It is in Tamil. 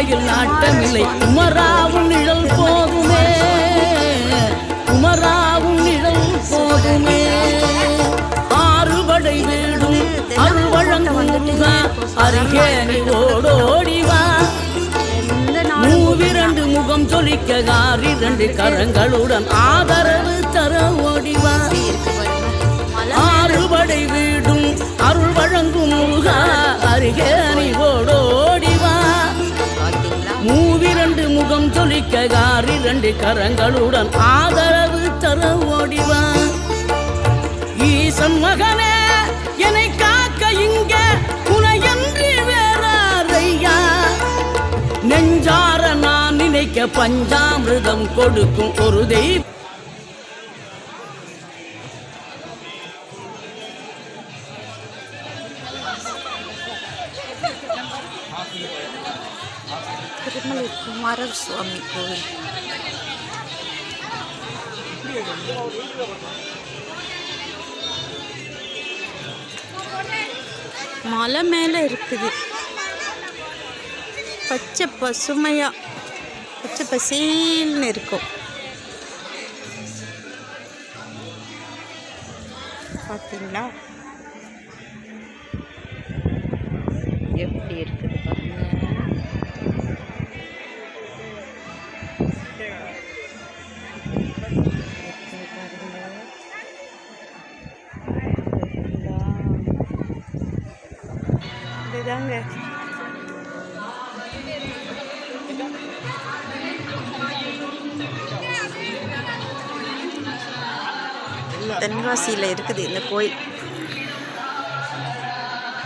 மங்கையில் நாட்டமில்லை குமராவும் நிழல் போதுமே, குமராவும் நிழல் போதுமே. ஆறுபடை வீடும் அருள் வழங்குக அருகே நீ ஓடோடிவா. மூவிரண்டு முகம் சொலிக்க ஆறிரண்டு கரங்களுடன் ஆதரவு தர ஓடிவா. ஆறுபடை வீடும் அருள் வழங்கும் முருகா அருகே நீ ஓடோடிவா. மூவிரண்டு முகம் சொலிக்க ஆறிரண்டு கரங்களுடன் ஆதரவு தர ஓடிவா. ஈசன் மகனே என்னை காக்க இங்க உனையன்றி வேறாரையா. நெஞ்சார நான் நினைக்க பஞ்சாமிர்தம் கொடுக்கும் ஒரு தெய்வம். திருமலை குமாரர் சுவாமி கோவில். மலை மேலே இருக்குது. பச்சை பசுமையா பச்சை பசேல்னு இருக்கும். பார்த்தீங்களா எப்படி இருக்குது பாருங்க. இதுதாங்க தென்காசியில் இருக்குது இந்த கோயில்.